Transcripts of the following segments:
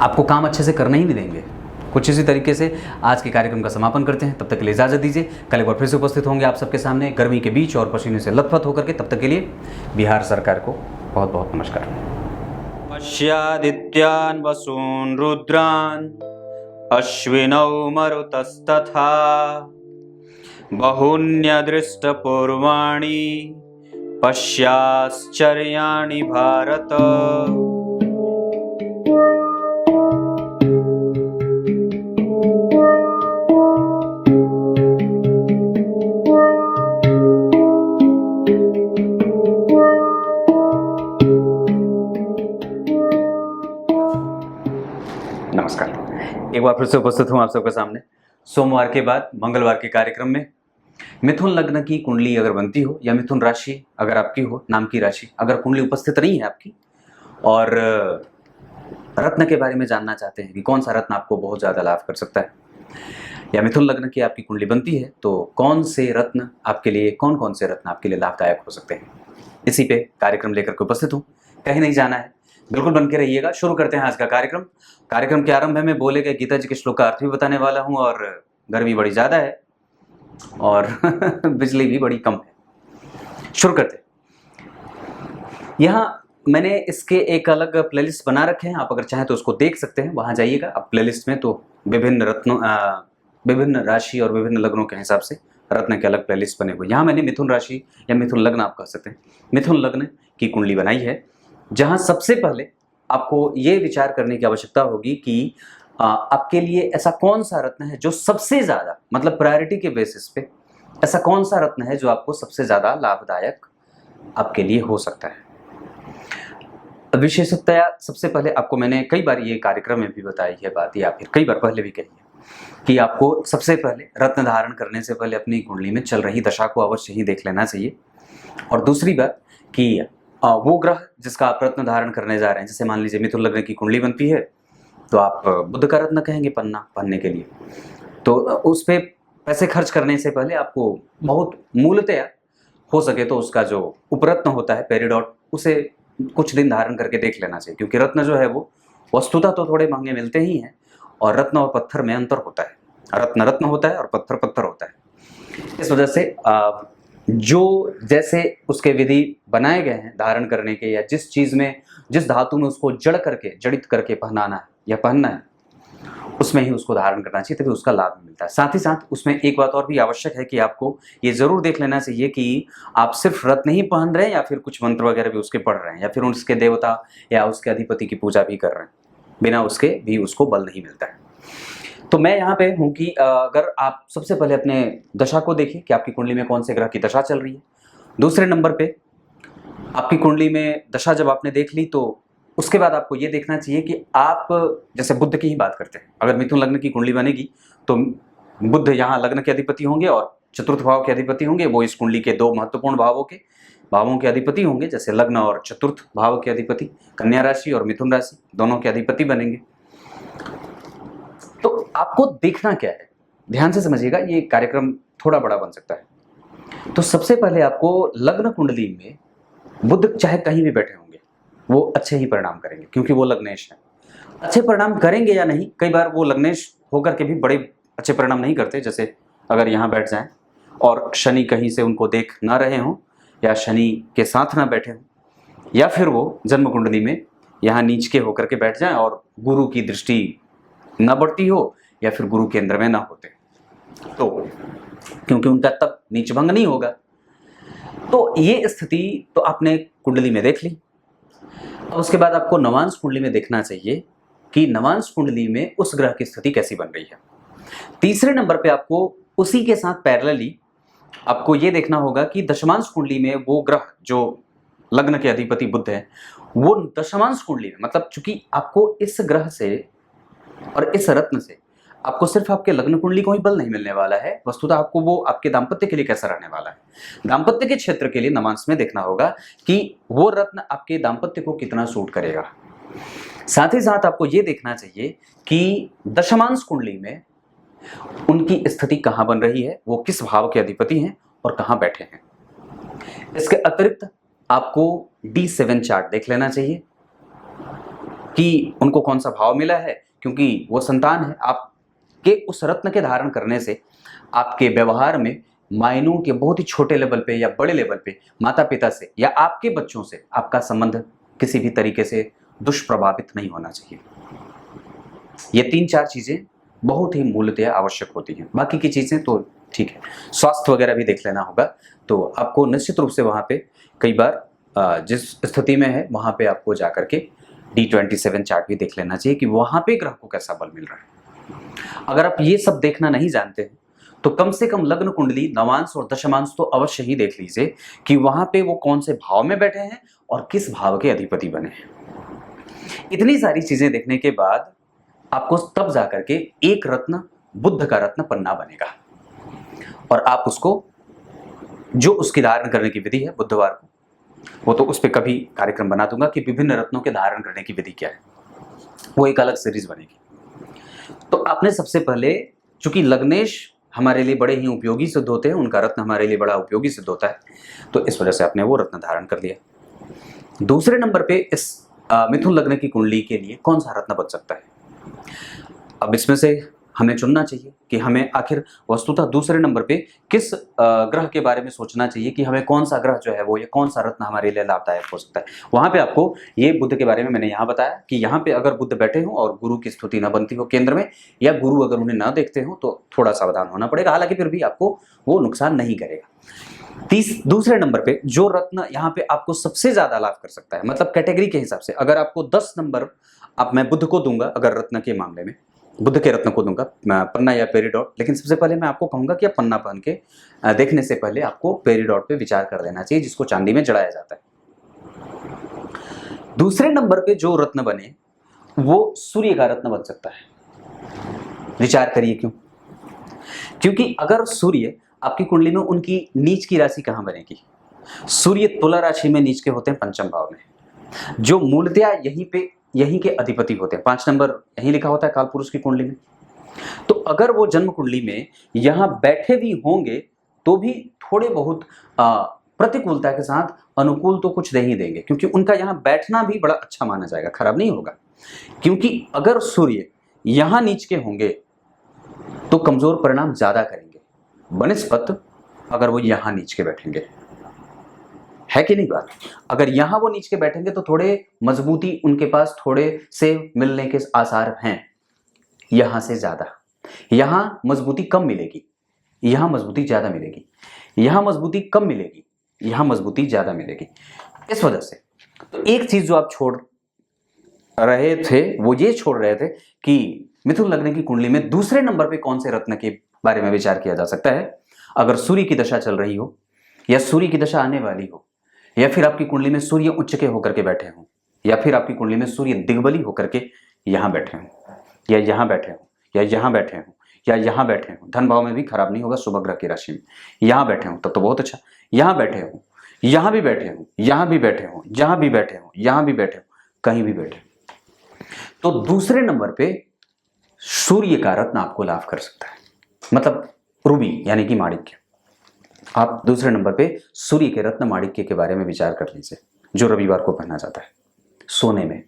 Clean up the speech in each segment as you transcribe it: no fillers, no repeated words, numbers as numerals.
आपको काम अच्छे से करने ही नहीं देंगे। कुछ इसी तरीके से आज के कार्यक्रम का समापन करते हैं। तब तक के लिए इजाज़त दीजिए। कल एक बार फिर से उपस्थित होंगे आप सबके सामने गर्मी के बीच और पसीने से लथपथ होकर के। तब तक के लिए बिहार सरकार को बहुत बहुत नमस्कार। पश्यादित्यान् वसून् रुद्रान् अश्विनौ मरुतस्तथा बहून्यदृष्टपूर्वाणि पश्याश्चर्याणि भारत। नमस्कार, एक बार फिर से उपस्थित हूँ आप सबके सामने सोमवार के बाद मंगलवार के कार्यक्रम में। मिथुन लग्न की कुंडली अगर बनती हो या मिथुन राशि अगर आपकी हो, नाम की राशि अगर कुंडली उपस्थित नहीं है आपकी, और रत्न के बारे में जानना चाहते हैं कि कौन सा रत्न आपको बहुत ज़्यादा लाभ कर सकता है, या मिथुन लग्न की आपकी कुंडली बनती है तो कौन से रत्न आपके लिए, कौन कौन से रत्न आपके लिए लाभदायक हो सकते हैं, इसी पे कार्यक्रम लेकर के उपस्थित हूँ। कहीं नहीं जाना है, बिल्कुल बन के रहिएगा। शुरू करते हैं आज का कार्यक्रम। कार्यक्रम के आरंभ में बोले गए गीता जी के श्लोक का अर्थ भी बताने वाला हूँ, और गर्मी बड़ी ज़्यादा है और बिजली भी बड़ी कम है। शुरू करते हैं। यहाँ मैंने इसके एक अलग प्लेलिस्ट बना रखे हैं, आप अगर चाहें तो उसको देख सकते हैं। वहाँ जाइएगा आप प्लेलिस्ट में, तो विभिन्न रत्नों, विभिन्न राशि और विभिन्न लग्नों के हिसाब से रत्न के अलग प्लेलिस्ट बने हुए। यहाँ मैंने मिथुन राशि या मिथुन लग्न आप कह सकते हैं, मिथुन लग्न की कुंडली बनाई है, जहाँ सबसे पहले आपको ये विचार करने की आवश्यकता होगी कि आपके लिए ऐसा कौन सा रत्न है जो सबसे ज़्यादा, मतलब प्रायोरिटी के बेसिस पे ऐसा कौन सा रत्न है जो आपको सबसे ज़्यादा लाभदायक आपके लिए हो सकता है। विशेषतया सबसे पहले आपको मैंने कई बार ये कार्यक्रम में भी बताई है बात, या फिर कई बार पहले भी कही है कि आपको सबसे पहले रत्न धारण करने से पहले अपनी कुंडली में चल रही दशा को अवश्य ही देख लेना चाहिए। और दूसरी बात कि वो ग्रह जिसका आप रत्न धारण करने जा रहे हैं, जैसे मान लीजिए मिथुन लग्न की कुंडली बनती है तो आप बुध का रत्न कहेंगे पहनने के लिए, तो उस पे पैसे खर्च करने से पहले आपको बहुत मूलतया हो सके तो उसका जो उपरत्न होता है पेरिडॉट, उसे कुछ दिन धारण करके देख लेना चाहिए, क्योंकि रत्न जो है वो वस्तुतः तो थोड़े महंगे मिलते ही हैं, और रत्न और पत्थर में अंतर होता है। रत्न रत्न होता है और पत्थर पत्थर होता है। इस वजह से जो जैसे उसके विधि बनाए गए हैं धारण करने के, या जिस चीज़ में, जिस धातु में उसको जड़ित करके पहनाना है या पहनना है, उसमें ही उसको धारण करना चाहिए, तभी उसका लाभ मिलता है। साथ ही साथ उसमें एक बात और भी आवश्यक है कि आपको ये जरूर देख लेना चाहिए कि आप सिर्फ रत्न ही पहन रहे हैं या फिर कुछ मंत्र वगैरह भी उसके पढ़ रहे हैं, या फिर उसके देवता या उसके अधिपति की पूजा भी कर रहे हैं, बिना उसके भी उसको बल नहीं मिलता है। तो मैं यहाँ पे हूँ कि अगर आप सबसे पहले अपने दशा को देखिए कि आपकी कुंडली में कौन से ग्रह की दशा चल रही है। दूसरे नंबर पे आपकी कुंडली में दशा जब आपने देख ली तो उसके बाद आपको ये देखना चाहिए कि आप, जैसे बुध की ही बात करते हैं, अगर मिथुन लग्न की कुंडली बनेगी तो बुध यहाँ लग्न के अधिपति होंगे और चतुर्थ भाव के अधिपति होंगे। वो इस कुंडली के दो महत्वपूर्ण भावों के अधिपति होंगे, जैसे लग्न और चतुर्थ भाव के अधिपति कन्या राशि और मिथुन राशि दोनों के अधिपति बनेंगे। तो आपको देखना क्या है, ध्यान से समझिएगा, ये कार्यक्रम थोड़ा बड़ा बन सकता है। तो सबसे पहले आपको लग्न कुंडली में बुध चाहे कहीं भी बैठे होंगे वो अच्छे ही परिणाम करेंगे, क्योंकि वो लग्नेश है। अच्छे परिणाम करेंगे या नहीं, कई बार वो लग्नेश होकर के भी बड़े अच्छे परिणाम नहीं करते। जैसे अगर यहाँ बैठ जाएं और शनि कहीं से उनको देख ना रहे हों, या शनि के साथ ना बैठे हों, या फिर वो जन्म कुंडली में यहाँ नीच के होकर के बैठ जाएं और गुरु की दृष्टि ना बढ़ती हो, या फिर गुरु केंद्र में ना होते, तो क्योंकि उनका तब नीचभंग नहीं होगा। तो ये स्थिति तो आपने कुंडली में देख ली। अब उसके बाद आपको नवांश कुंडली में देखना चाहिए कि नवांश कुंडली में उस ग्रह की स्थिति कैसी बन रही है। तीसरे नंबर पे आपको उसी के साथ पैरेलली आपको ये देखना होगा कि दशमांश कुंडली में वो ग्रह जो लग्न के अधिपति बुध है, वो दशमांश कुंडली में, मतलब चूंकि आपको इस ग्रह से और इस रत्न से आपको सिर्फ आपके लग्न कुंडली को ही बल नहीं मिलने वाला है, वस्तुतः आपको वो आपके दाम्पत्य के लिए कैसा रहने वाला है, दाम्पत्य के क्षेत्र के लिए नवांश में देखना होगा कि वो रत्न आपके दाम्पत्य को कितना सूट करेगा। साथ ही साथ आपको ये देखना चाहिए कि दशमांश कुंडली में उनकी स्थिति कहाँ बन रही है, वो किस भाव के अधिपति हैं और कहाँ बैठे हैं। इसके अतिरिक्त आपको D7 चार्ट देख लेना चाहिए। कि उनको कौन सा भाव मिला है, क्योंकि वो संतान है। आपके उस रत्न के धारण करने से आपके व्यवहार में मायनों के बहुत ही छोटे लेवल पे या बड़े लेवल पे माता पिता से या आपके बच्चों से आपका संबंध किसी भी तरीके से दुष्प्रभावित नहीं होना चाहिए। ये 3-4 चीजें बहुत ही मूलतः आवश्यक होती हैं। बाकी की चीजें तो ठीक है, स्वास्थ्य वगैरह भी देख लेना होगा। तो आपको निश्चित रूप से वहां पे कई बार जिस स्थिति में है वहां पे आपको जाकर के D27 चार्ट भी देख लेना चाहिए कि वहां पे ग्रह को कैसा बल मिल रहा है। अगर आप ये सब देखना नहीं जानते हैं तो कम से कम लग्न कुंडली नवांश और दशमांश तो अवश्य ही देख लीजिए कि वहां पे वो कौन से भाव में बैठे हैं और किस भाव के अधिपति बने हैं। इतनी सारी चीजें देखने के बाद आपको तब जाकर के एक रत्न, बुध का रत्न पन्ना बनेगा और आप उसको, जो उसकी धारण करने की विधि है बुधवार को, वो तो उस पर कभी कार्यक्रम बना दूंगा कि विभिन्न रत्नों के धारण करने की विधि क्या है, वो एक अलग सीरीज बनेगी। तो आपने सबसे पहले, चूंकि लग्नेश हमारे लिए बड़े ही उपयोगी सिद्ध होते हैं, उनका रत्न हमारे लिए बड़ा उपयोगी सिद्ध होता है, तो इस वजह से आपने वो रत्न धारण कर लिया। दूसरे नंबर पे इस मिथुन लग्न की कुंडली के लिए कौन सा रत्न बन सकता है। अब इसमें से हमें चुनना चाहिए कि हमें आखिर वस्तुतः दूसरे नंबर पे किस ग्रह के बारे में सोचना चाहिए कि हमें कौन सा ग्रह जो है वो या कौन सा रत्न हमारे लिए लाभदायक हो सकता है। वहां पे आपको ये बुध के बारे में मैंने यहाँ बताया कि यहाँ पे अगर बुध बैठे हो और गुरु की स्तुति न बनती हो केंद्र में, या गुरु अगर उन्हें न देखते हो तो थोड़ा सावधान होना पड़ेगा, हालांकि फिर भी आपको वो नुकसान नहीं करेगा। दूसरे नंबर पे जो रत्न यहाँ पे आपको सबसे ज्यादा लाभ कर सकता है, मतलब कैटेगरी के हिसाब से, अगर आपको 10 नंबर अब मैं बुध को दूंगा, अगर रत्न के मामले में बुध के रत्न को दूंगा, पन्ना या पेरिडॉट, लेकिन सबसे पहले मैं आपको कहूंगा कि आप पन्ना पहन के देखने से पहले आपको पेरिडॉट पे विचार कर लेना चाहिए, जिसको चांदी में जड़ाया जाता है। दूसरे नंबर पे जो रत्न बने वो सूर्य का रत्न बन सकता है। विचार करिए क्यों? क्योंकि अगर सूर्य आपकी कुंडली में, उनकी नीच की राशि कहां बनेगी? सूर्य तुला राशि में नीच के होते हैं पंचम भाव में, जो मूलतः यहीं के अधिपति होते हैं। 5 नंबर यहीं लिखा होता है कालपुरुष की कुंडली में। तो अगर वो जन्म कुंडली में यहां बैठे भी होंगे तो भी थोड़े बहुत प्रतिकूलता के साथ अनुकूल तो कुछ दे ही देंगे, क्योंकि उनका यहां बैठना भी बड़ा अच्छा माना जाएगा, खराब नहीं होगा। क्योंकि अगर सूर्य यहां नीच के होंगे तो कमजोर परिणाम ज्यादा करेंगे बनिस्पत अगर वो यहां नीच के बैठेंगे, है कि नहीं बात? अगर यहां वो नीच के बैठेंगे तो थोड़े मजबूती उनके पास थोड़े से मिलने के आसार हैं, यहां से ज्यादा। यहां मजबूती कम मिलेगी, यहां मजबूती ज्यादा मिलेगी, यहां मजबूती कम मिलेगी, यहां मजबूती ज्यादा मिलेगी। इस वजह से तो एक चीज जो आप छोड़ रहे थे वो ये छोड़ रहे थे कि मिथुन लग्न की कुंडली में दूसरे नंबर पे कौन से रत्न के बारे में विचार किया जा सकता है। अगर सूर्य की दशा चल रही हो, या सूर्य की दशा आने वाली हो, या फिर आपकी कुंडली में सूर्य उच्च के होकर के बैठे हों, या फिर आपकी कुंडली में सूर्य दिग्बली होकर के यहां बैठे हों, या यहां बैठे हों, या यहां बैठे हों, या यहां बैठे हों, धन भाव में भी खराब नहीं होगा, शुभ ग्रह की राशि में यहां बैठे हों तब तो बहुत अच्छा। यहां बैठे हों, यहां भी बैठे हों, यहां भी बैठे हों, यहां भी बैठे हों, यहां भी बैठे हों, कहीं भी बैठे, तो दूसरे नंबर पे सूर्य का रत्न आपको लाभ कर सकता है, मतलब रूबी यानी कि माणिक्य। आप दूसरे नंबर पे सूर्य के रत्न माणिक्य के बारे में विचार कर लीजिए, जो रविवार को पहना जाता है सोने में।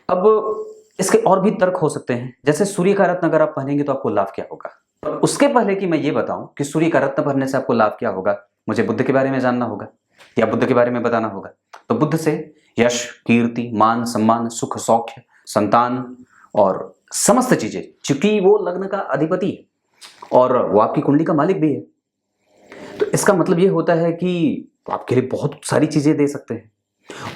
अब इसके और भी तर्क हो सकते हैं, जैसे सूर्य का रत्न अगर आप पहनेंगे तो आपको लाभ क्या होगा। पर उसके पहले कि मैं ये बताऊं कि सूर्य का रत्न पहनने से आपको लाभ क्या होगा, मुझे बुध के बारे में जानना होगा या बुध के बारे में बताना होगा। तो बुध से यश, कीर्ति, मान, सम्मान, सुख, सौख्य, संतान और समस्त चीजें, चूंकि वो लग्न का अधिपति है और वो आपकी कुंडली का मालिक भी है, तो इसका मतलब ये होता है कि आपके लिए बहुत सारी चीजें दे सकते हैं।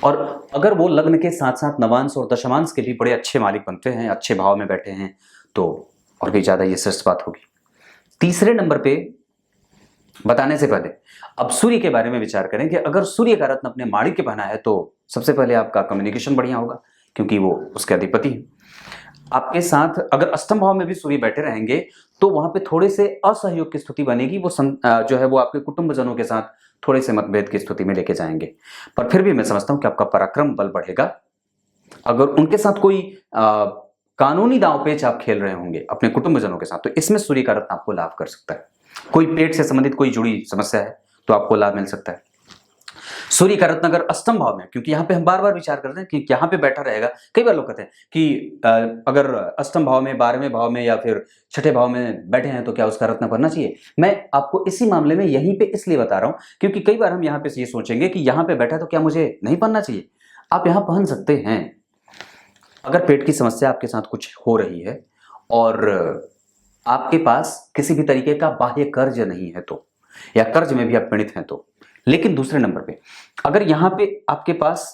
और अगर वो लग्न के साथ साथ नवांश और दशमांश के भी बड़े अच्छे मालिक बनते हैं, अच्छे भाव में बैठे हैं, तो और भी ज्यादा ये श्रेष्ठ बात होगी। तीसरे नंबर पे बताने से पहले अब सूर्य के बारे में विचार करें कि अगर सूर्य का रत्न अपने माणिक्य पहना है तो सबसे पहले आपका कम्युनिकेशन बढ़िया होगा, क्योंकि वो उसके अधिपति है। आपके साथ अगर अष्टम भाव में भी सूर्य बैठे रहेंगे तो वहां पे थोड़े से असहयोग की स्थिति बनेगी, वो जो है वो आपके कुटुंबजनों के साथ थोड़े से मतभेद की स्थिति में लेके जाएंगे। पर फिर भी मैं समझता हूं कि आपका पराक्रम बल बढ़ेगा। अगर उनके साथ कोई कानूनी दांव पेच आप खेल रहे होंगे अपने कुटुंबजनों के साथ, तो इसमें सूर्य का रत्न आपको लाभ कर सकता है। कोई पेट से संबंधित कोई जुड़ी समस्या है तो आपको लाभ मिल सकता है। सूर्य का रत्न अगर अष्टम भाव में, क्योंकि यहाँ पे हम बार बार विचार करते हैं कि यहाँ पे बैठा रहेगा, कई बार लोग कहते हैं कि अगर अष्टम भाव में, 12वें भाव में या फिर छठे भाव में बैठे हैं तो क्या उसका रत्न पहनना चाहिए। मैं आपको इसी मामले में यहीं पे इसलिए बता रहा हूं क्योंकि कई बार हम यहाँ पे ये सोचेंगे कि यहाँ पे बैठा है तो क्या मुझे नहीं पहनना चाहिए। आप यहाँ पहन सकते हैं। अगर पेट की समस्या आपके साथ कुछ हो रही है और आपके पास किसी भी तरीके का बाह्य कर्ज नहीं है तो, या कर्ज में भी आप पीड़ित हैं तो। लेकिन दूसरे नंबर पे अगर यहां पे आपके पास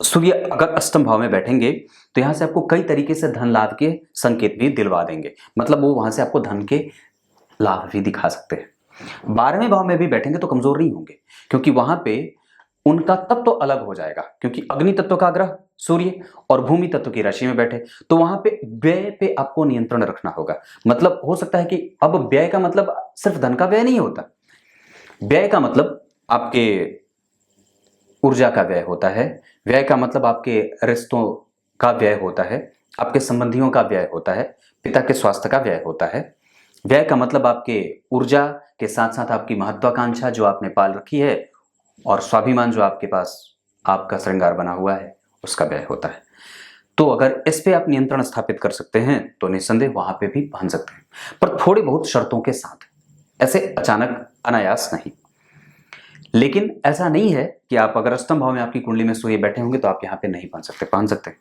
सूर्य अगर अष्टम भाव में बैठेंगे तो यहां से आपको कई तरीके से धन लाभ के संकेत भी दिलवा देंगे, मतलब वो वहां से आपको धन के लाभ भी दिखा सकते हैं। 12वें भाव में भी बैठेंगे तो कमजोर नहीं होंगे, क्योंकि वहां पे उनका तत्व तो अलग हो जाएगा, क्योंकि अग्नि तत्व का ग्रह सूर्य और भूमि तत्व की राशि में बैठे तो वहां पे व्यय पे आपको नियंत्रण रखना होगा। मतलब हो सकता है कि अब व्यय का मतलब सिर्फ धन का व्यय नहीं होता, व्यय का मतलब आपके ऊर्जा का व्यय होता है, व्यय का मतलब आपके रिश्तों का व्यय होता है, आपके संबंधियों का व्यय होता है, पिता के स्वास्थ्य का व्यय होता है। व्यय का मतलब आपके ऊर्जा के साथ साथ आपकी महत्वाकांक्षा जो आपने पाल रखी है और स्वाभिमान जो आपके पास आपका श्रृंगार बना हुआ है उसका व्यय होता है। तो अगर इस पे आप नियंत्रण स्थापित कर सकते हैं तो निस्संदेह वहां पे भी पहन सकते हैं, पर थोड़ी बहुत शर्तों के साथ, ऐसे अचानक अनायास नहीं। लेकिन ऐसा नहीं है कि आप अगर अष्टम भाव में आपकी कुंडली में सूर्य बैठे होंगे तो आप यहाँ पे नहीं पहन सकते, पहन सकते हैं,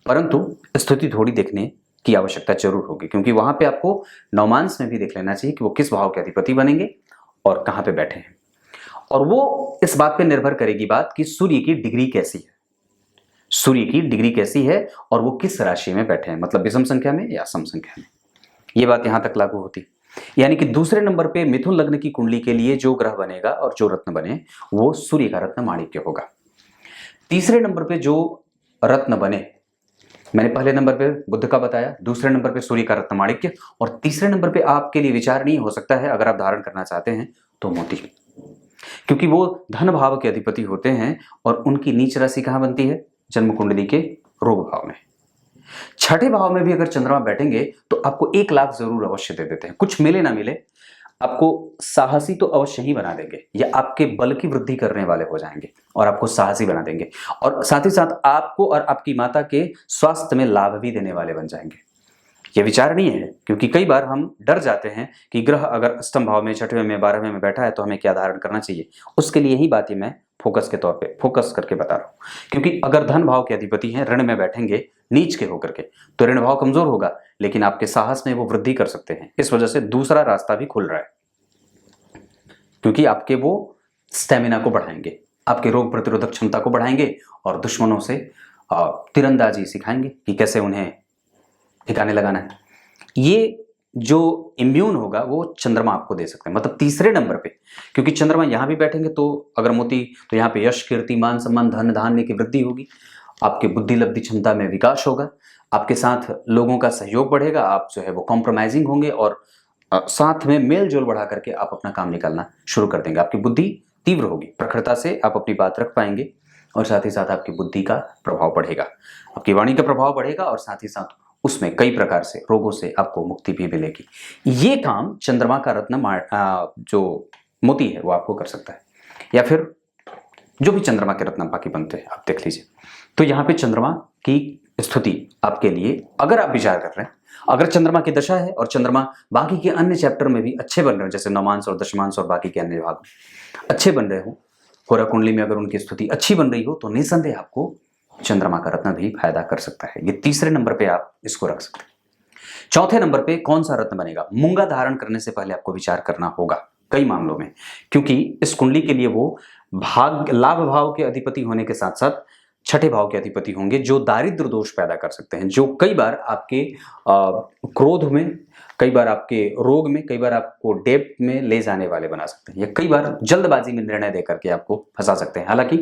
परंतु स्थिति थोड़ी देखने की आवश्यकता जरूर होगी, क्योंकि वहां पे आपको नवमांश में भी देख लेना चाहिए कि वो किस भाव के अधिपति बनेंगे और कहाँ पे बैठे हैं। और वो इस बात पे निर्भर करेगी बात कि सूर्य की डिग्री कैसी है, सूर्य की डिग्री कैसी है और वो किस राशि में बैठे हैं, मतलब विषम संख्या में या सम संख्या में। ये बात यहां तक लागू होती। यानी कि दूसरे नंबर पे मिथुन लग्न की कुंडली के लिए जो ग्रह बनेगा और जो रत्न बने वो सूर्य का रत्न माणिक्य होगा। तीसरे नंबर पे जो रत्न बने, मैंने पहले नंबर पे बुध का बताया, दूसरे नंबर पे सूर्य का रत्न माणिक्य, और तीसरे नंबर पे आपके लिए विचारणीय हो सकता है अगर आप धारण करना चाहते हैं तो मोती, क्योंकि वो धन भाव के अधिपति होते हैं और उनकी नीच राशि कहां बनती है, जन्म कुंडली के रोग भाव में। छठे भाव में भी अगर चंद्रमा बैठेंगे तो आपको 1 लाख जरूर अवश्य दे देते हैं, कुछ मिले ना मिले आपको साहसी तो अवश्य ही बना देंगे, या आपके बल की वृद्धि करने वाले हो जाएंगे और आपको साहसी बना देंगे, और साथ ही साथ आपको और आपकी माता के स्वास्थ्य में लाभ भी देने वाले बन जाएंगे। यह विचारणीय है, क्योंकि कई बार हम डर जाते हैं कि ग्रह अगर अष्टम भाव में, छठवें में, 12वें में बैठा है तो हमें क्या धारण करना चाहिए। उसके लिए ही बात ये मैं फोकस के तौर पे फोकस करके बता रहा हूं, क्योंकि अगर धन भाव के अधिपति हैं, ऋण में बैठेंगे नीच के होकर के, तो ऋण भाव कमजोर होगा, लेकिन आपके साहस में वो वृद्धि कर सकते हैं। इस वजह से दूसरा रास्ता भी खुल रहा है, क्योंकि आपके वो स्टेमिना को बढ़ाएंगे, आपके रोग प्रतिरोधक क्षमता को बढ़ाएंगे और दुश्मनों से तीरंदाजी सिखाएंगे कि कैसे उन्हें ठिकाने लगाना है। ये जो इम्यून होगा वो चंद्रमा आपको दे सकते हैं, मतलब तीसरे नंबर पे, क्योंकि चंद्रमा यहां भी बैठेंगे तो अगर मोती, तो यहाँ पे यश, कीर्ति, मान, सम्मान, धन धान्य की वृद्धि होगी, आपके बुद्धि लब्धि क्षमता में विकास होगा, आपके साथ लोगों का सहयोग बढ़ेगा, आप जो है वो कॉम्प्रोमाइजिंग होंगे और साथ में मेल जोल बढ़ा करके आप अपना काम निकालना शुरू कर देंगे। आपकी बुद्धि तीव्र होगी, प्रखरता से आप अपनी बात रख पाएंगे और साथ ही साथ आपकी बुद्धि का प्रभाव बढ़ेगा, आपकी वाणी का प्रभाव बढ़ेगा और साथ ही साथ उसमें कई प्रकार से रोगों से आपको मुक्ति भी मिलेगी। ये काम चंद्रमा का रत्न जो मोती है वो आपको कर सकता है, या फिर जो भी चंद्रमा के रत्न बाकी बनते हैं आप देख लीजिए। तो यहाँ पे चंद्रमा की स्थिति आपके लिए, अगर आप विचार कर रहे हैं, अगर चंद्रमा की दशा है और चंद्रमा बाकी के अन्य चैप्टर में भी अच्छे बन रहे हो, जैसे नवमांश और दशमांश और बाकी के अन्य भाग अच्छे बन रहे हो, होरा कुंडली में अगर उनकी स्थिति अच्छी बन रही हो, तो निसंदेह आपको चंद्रमा का रत्न भी फायदा कर सकता है। ये तीसरे नंबर पे आप इसको रख सकते हैं। चौथे नंबर पे कौन सा रत्न बनेगा, मूंगा धारण करने से पहले आपको विचार करना होगा कई मामलों में, क्योंकि इस कुंडली के लिए वो भाग लाभ भाव के अधिपति होने के साथ साथ छठे भाव के अधिपति होंगे, जो दारिद्र दोष पैदा कर सकते हैं, जो कई बार आपके क्रोध में, कई बार आपके रोग में, कई बार आपको डेब्ट में ले जाने वाले बना सकते हैं, या कई बार जल्दबाजी में निर्णय देकर के आपको फंसा सकते हैं। हालांकि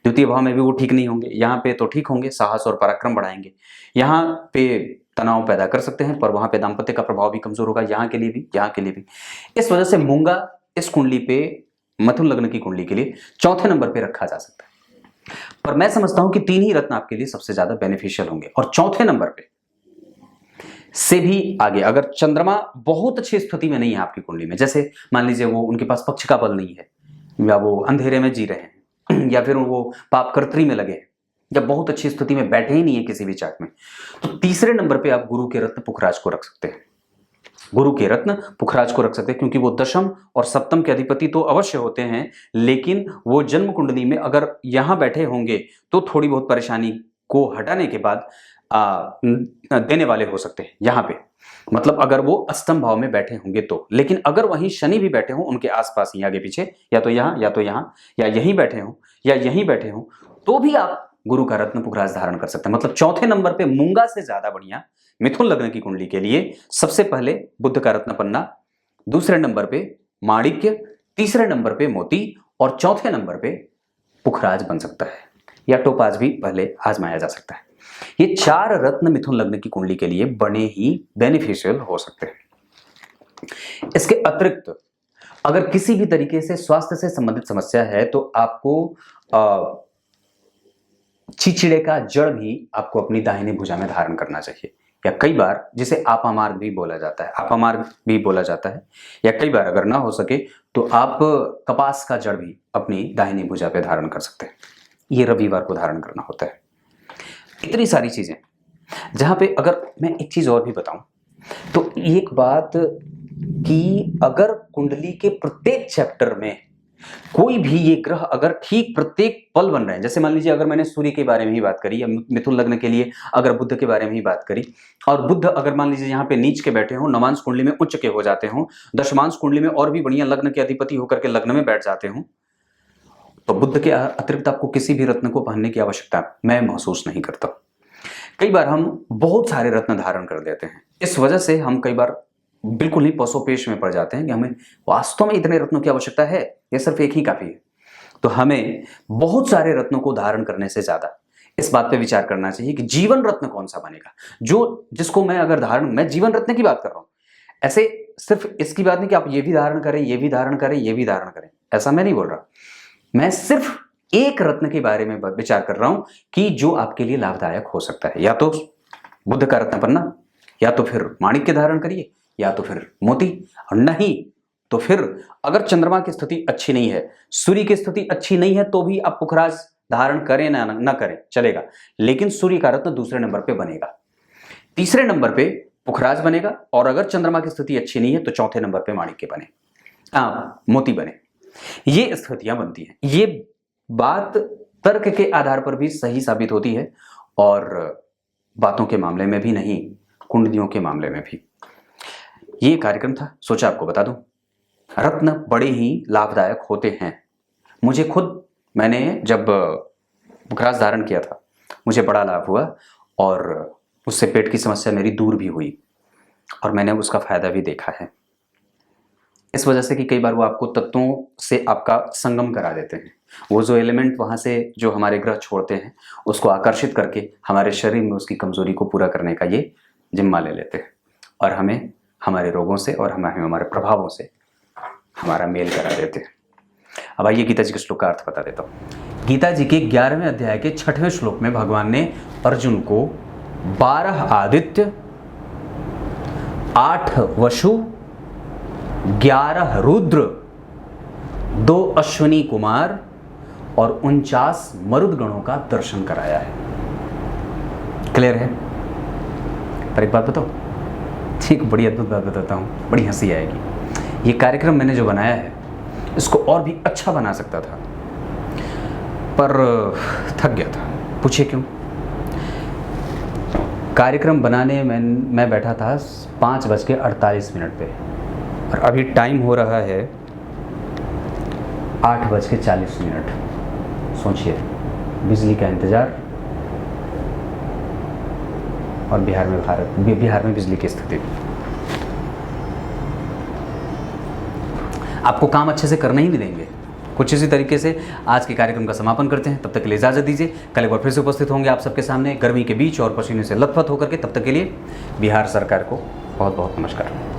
द्वितीय भाव में भी वो ठीक नहीं होंगे, यहाँ पे तो ठीक होंगे, साहस और पराक्रम बढ़ाएंगे, यहाँ पे तनाव पैदा कर सकते हैं, पर वहां पे दाम्पत्य का प्रभाव भी कमजोर होगा, यहाँ के लिए भी, यहाँ के लिए भी। इस वजह से मूंगा इस कुंडली पे, मिथुन लग्न की कुंडली के लिए चौथे नंबर पे रखा जा सकता है। पर मैं समझता हूं कि 3 ही रत्न आपके लिए सबसे ज्यादा बेनिफिशियल होंगे, और चौथे नंबर पे से भी आगे अगर चंद्रमा बहुत अच्छी स्थिति में नहीं है आपकी कुंडली में, जैसे मान लीजिए वो उनके पास पक्ष का बल नहीं है, या वो अंधेरे में जी रहे हैं या फिर वो पाप कर्तरी में लगे हैं या बहुत अच्छी स्थिति में बैठे ही नहीं है किसी भी चार्ट में, तो तीसरे नंबर पे आप गुरु के रत्न पुखराज को रख सकते हैं। गुरु के रत्न पुखराज को रख सकते हैं क्योंकि वो दशम और सप्तम के अधिपति तो अवश्य होते हैं, लेकिन वो जन्म कुंडली में अगर यहां बैठे होंगे तो थोड़ी बहुत परेशानी को हटाने के बाद देने वाले हो सकते हैं यहां पे, मतलब अगर वो अष्टम भाव में बैठे होंगे तो। लेकिन अगर वहीं शनि भी बैठे हों उनके आसपास ही आगे पीछे, या तो यहां या तो यहां या यहीं बैठे हों या यहीं बैठे हों, तो भी आप गुरु का रत्न पुखराज धारण कर सकते हैं। मतलब चौथे नंबर पे मूंगा से ज्यादा बढ़िया मिथुन लग्न की कुंडली के लिए सबसे पहले बुध का रत्न पन्ना, दूसरे नंबर पे माणिक्य, तीसरे नंबर पे मोती और चौथे नंबर पे पुखराज बन सकता है, या टोपाज भी पहले आजमाया जा सकता है। ये 4 रत्न मिथुन लग्न की कुंडली के लिए बड़े ही बेनिफिशियल हो सकते हैं। इसके अतिरिक्त अगर किसी भी तरीके से स्वास्थ्य से संबंधित समस्या है तो आपको चिचिड़े का जड़ भी आपको अपनी दाहिनी भुजा में धारण करना चाहिए, या कई बार जिसे आपामार्ग भी बोला जाता है, आपामार्ग भी बोला जाता है, या कई बार अगर ना हो सके तो आप कपास का जड़ भी अपनी दाहिनी भुजा पे धारण कर सकते हैं। ये रविवार को धारण करना होता है। इतनी सारी चीजें जहां पे अगर मैं एक चीज और भी बताऊं तो एक बात कि अगर कुंडली के प्रत्येक चैप्टर में कोई भी ये ग्रह अगर ठीक प्रत्येक पल बन रहे हैं, जैसे मान लीजिए अगर मैंने सूर्य के बारे में ही बात करी या मिथुन लग्न के लिए अगर बुध के बारे में ही बात करी, और बुध अगर मान लीजिए यहाँ पे नीच के बैठे हो, नवांश कुंडली में उच्च के हो जाते हो, दशमांश कुंडली में और भी बढ़िया लग्न के अधिपति होकर के लग्न में बैठ जाते हो, तो बुध के अतिरिक्त आपको किसी भी रत्न को पहनने की आवश्यकता मैं महसूस नहीं करता। कई बार हम बहुत सारे रत्न धारण कर देते हैं, इस वजह से हम कई बार बिल्कुल ही पसोपेश में पड़ जाते हैं कि हमें वास्तव में इतने रत्नों की आवश्यकता है या सिर्फ एक ही काफी है। तो हमें बहुत सारे रत्नों को धारण करने से ज्यादा इस बात पे विचार करना चाहिए कि जीवन रत्न कौन सा बनेगा, जो जिसको मैं अगर धारण, मैं जीवन रत्न की बात कर रहा हूं, ऐसे सिर्फ इसकी बात नहीं कि आप ये भी धारण करें, ये भी धारण करें, ये भी धारण करें, ऐसा मैं नहीं बोल रहा। मैं सिर्फ एक रत्न के बारे में विचार कर रहा हूं कि जो आपके लिए लाभदायक हो सकता है, या तो बुध का रत्न पन्ना, या तो फिर माणिक्य धारण करिए, या तो फिर मोती, और नहीं तो फिर अगर चंद्रमा की स्थिति अच्छी नहीं है, सूर्य की स्थिति अच्छी नहीं है, तो भी आप पुखराज धारण करें ना करें चलेगा, लेकिन सूर्य का रत्न दूसरे नंबर पे बनेगा, तीसरे नंबर पे पुखराज बनेगा, और अगर चंद्रमा की स्थिति अच्छी नहीं है तो चौथे नंबर पे माणिक्य बने, मोती बने। ये स्थितियां बनती हैं। ये बात तर्क के आधार पर भी सही साबित होती है, और बातों के मामले में भी नहीं, कुंडलियों के मामले में भी। ये कार्यक्रम था, सोचा आपको बता दूं। रत्न बड़े ही लाभदायक होते हैं। मुझे खुद, मैंने जब पुखराज धारण किया था मुझे बड़ा लाभ हुआ, और उससे पेट की समस्या मेरी दूर भी हुई, और मैंने उसका फायदा भी देखा है। इस वजह से कि कई बार वो आपको तत्वों से आपका संगम करा देते हैं, वो जो एलिमेंट वहां से जो हमारे ग्रह छोड़ते हैं उसको आकर्षित करके हमारे शरीर में उसकी कमजोरी को पूरा करने का ये जिम्मा ले लेते हैं, और हमें हमारे रोगों से और हमारे प्रभावों से हमारा मेल करा देते हैं। अब आइए गीता जी के श्लोक का अर्थ बता देता हूं। गीता जी के 11वें अध्याय के 6वें श्लोक में भगवान ने अर्जुन को 12 आदित्य, 8 वसु, 11 रुद्र, 2 अश्विनी कुमार और 49 मरुद गणों का दर्शन कराया है। क्लियर है? पर एक बात बताओ, ठीक, बड़ी अद्भुत बात बताता हूँ, बड़ी हंसी आएगी। ये कार्यक्रम मैंने जो बनाया है इसको और भी अच्छा बना सकता था, पर थक गया था। पूछिए क्यों? कार्यक्रम बनाने में मैं बैठा था 5:48 पे, और अभी टाइम हो रहा है 8:40। सोचिए, बिजली का इंतज़ार, और बिहार में बिजली की स्थिति। आपको काम अच्छे से करना ही नहीं देंगे। कुछ इसी तरीके से आज के कार्यक्रम का समापन करते हैं। तब तक के लिए इजाजत दीजिए। कल एक बार फिर से उपस्थित होंगे आप सबके सामने गर्मी के बीच और पसीने से लथपथ होकर के। तब तक के लिए बिहार सरकार को बहुत बहुत नमस्कार।